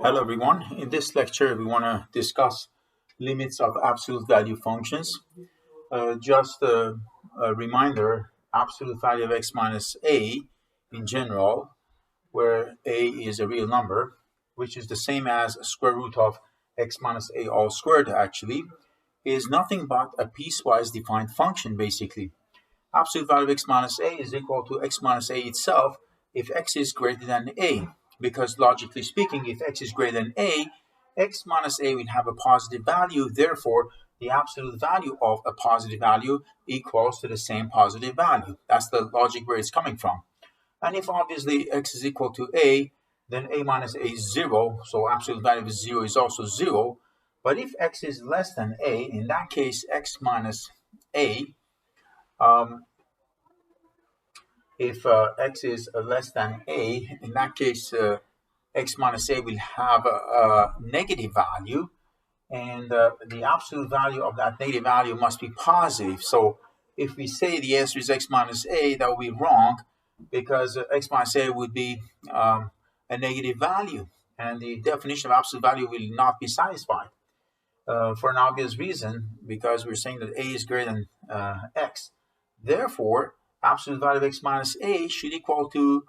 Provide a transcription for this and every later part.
Hello everyone. In this lecture we want to discuss limits of absolute value functions. Just a reminder, absolute value of x minus a in general, where a is a real number, which is the same as square root of x minus a all squared actually, is nothing but a piecewise defined function basically. Absolute value of x minus a is equal to x minus a itself if x is greater than a. Because logically speaking, if x is greater than a, x minus a will have a positive value. Therefore, the absolute value of a positive value equals to the same positive value. That's the logic where it's coming from. And if obviously x is equal to a, then a minus a is 0. So absolute value of 0 is also 0. But if x is less than a, in that case, x minus a, if x is less than a, in that case, x minus a will have a negative value, and the absolute value of that negative value must be positive. So if we say the answer is x minus a, that would be wrong, because x minus a would be a negative value, and the definition of absolute value will not be satisfied for an obvious reason, because we're saying that a is greater than x. Therefore, absolute value of x minus a should equal to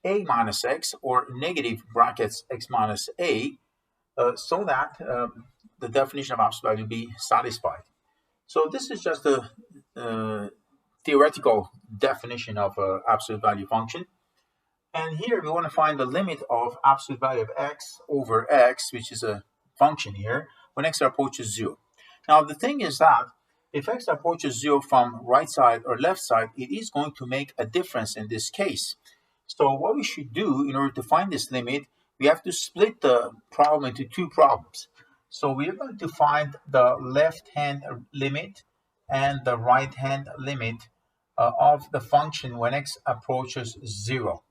a minus x, or negative brackets x minus a, so that the definition of absolute value will be satisfied. So this is just a theoretical definition of absolute value function. And here we want to find the limit of absolute value of x over x, which is a function here, when x approaches 0. Now the thing is that if x approaches 0 from right side or left side, it is going to make a difference in this case. So what we should do in order to find this limit, we have to split the problem into two problems. So we are going to find the left-hand limit and the right-hand limit of the function when x approaches 0.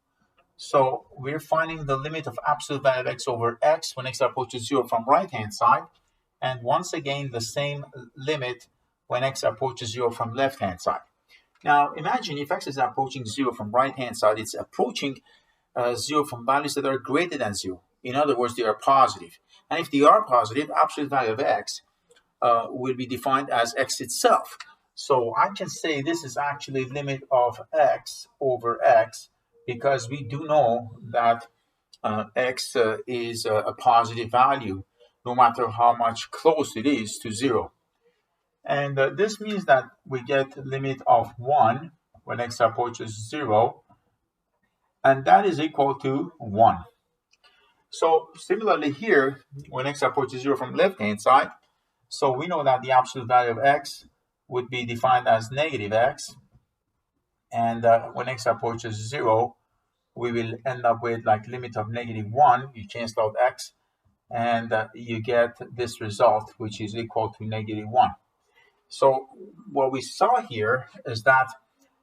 So we're finding the limit of absolute value of x over x when x approaches 0 from right-hand side, and once again the same limit when x approaches 0 from left-hand side. Now imagine if x is approaching 0 from right-hand side, it's approaching 0 from values that are greater than 0. In other words, they are positive. And if they are positive, absolute value of x will be defined as x itself. So I can say this is actually limit of x over x, because we do know that x is a positive value, no matter how much close it is to 0. And this means that we get limit of 1 when x approaches 0, and that is equal to 1. So similarly here, when x approaches 0 from left-hand side, so we know that the absolute value of x would be defined as negative x, and when x approaches 0, we will end up with like limit of negative 1. You cancel out x, and you get this result, which is equal to negative 1. So what we saw here is that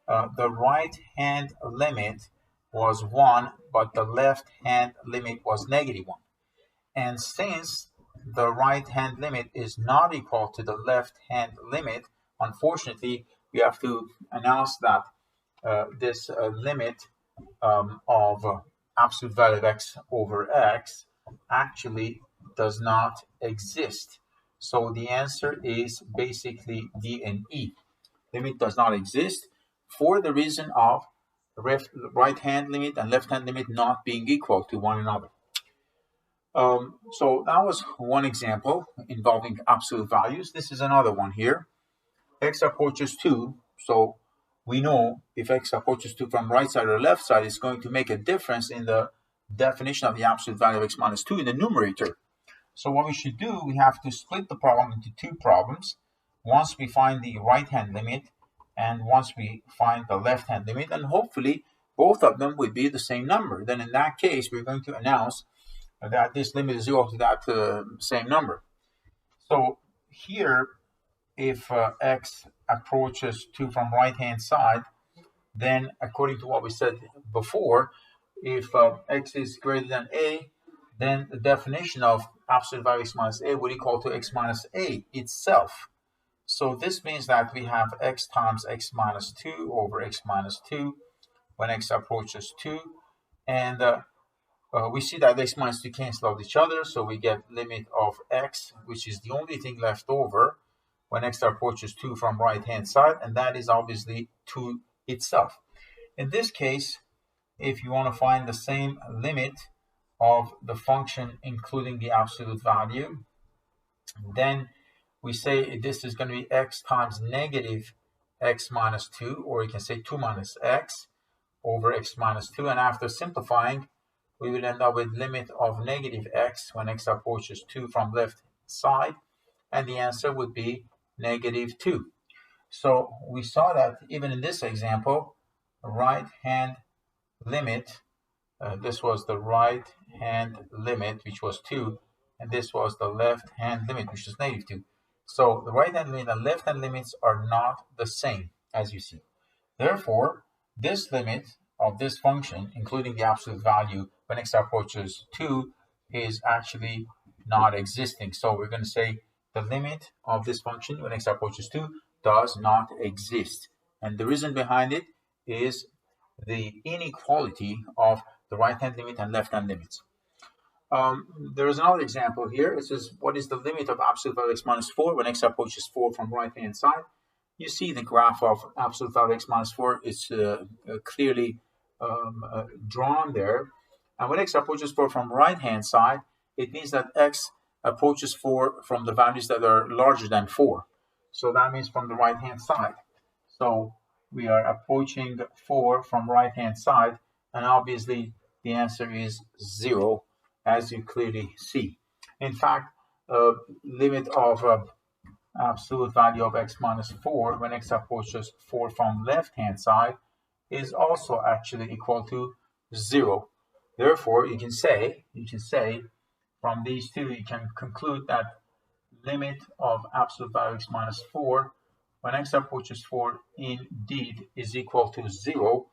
the right-hand limit was 1, but the left-hand limit was negative 1. And since the right-hand limit is not equal to the left-hand limit, unfortunately, we have to announce that this limit of absolute value of x over x actually does not exist. So the answer is basically D and E. Limit does not exist for the reason of right-hand limit and left-hand limit not being equal to one another. So that was one example involving absolute values. This is another one here. X approaches 2. So we know if x approaches 2 from right side or left side, it's going to make a difference in the definition of the absolute value of x minus 2 in the numerator. So what we should do, we have to split the problem into two problems. Once we find the right-hand limit, and once we find the left-hand limit, and hopefully both of them would be the same number. Then in that case, we're going to announce that this limit is equal to that same number. So here, if x approaches 2 from right-hand side, then according to what we said before, if x is greater than a, then the definition of absolute value x minus a would equal to x minus a itself. So this means that we have x times x minus 2 over x minus 2 when x approaches 2. And We see that x minus 2 cancel out each other, so we get limit of x, which is the only thing left over when x approaches 2 from right-hand side, and that is obviously 2 itself. In this case, if you want to find the same limit of the function including the absolute value, then we say this is going to be x times negative x minus 2, or you can say 2 minus x over x minus 2, and after simplifying, we will end up with limit of negative x when x approaches 2 from left side, and the answer would be negative 2. So we saw that even in this example, right hand limit, this was the right hand limit, which was 2, and this was the left hand limit, which is negative 2. So the right hand limit and left hand limits are not the same, as you see. Therefore, this limit of this function, including the absolute value when x approaches 2, is actually not existing. So we're going to say the limit of this function when x approaches 2 does not exist. And the reason behind it is the inequality of the right-hand limit and left-hand limits. There is another example here. It says, what is the limit of absolute value x minus 4 when x approaches 4 from right-hand side? You see the graph of absolute value x minus 4 is clearly drawn there. And when x approaches 4 from right-hand side, it means that x approaches 4 from the values that are larger than 4. So that means from the right-hand side. So we are approaching 4 from right-hand side, and obviously the answer is 0, as you clearly see. In fact, limit of absolute value of x minus 4 when x approaches 4 from left-hand side is also actually equal to 0. Therefore, you can say from these two, you can conclude that limit of absolute value x minus 4 when x approaches 4 indeed is equal to 0,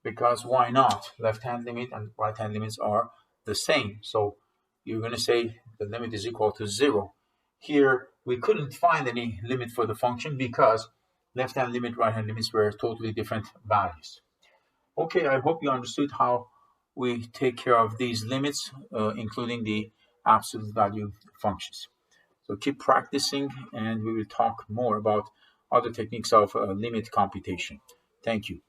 because why not? Left-hand limit and right-hand limits are the same. So you're going to say the limit is equal to 0. Here, we couldn't find any limit for the function because left-hand limit, right-hand limits were totally different values. Okay, I hope you understood how we take care of these limits, including the absolute value functions. So keep practicing, and we will talk more about other techniques of limit computation. Thank you.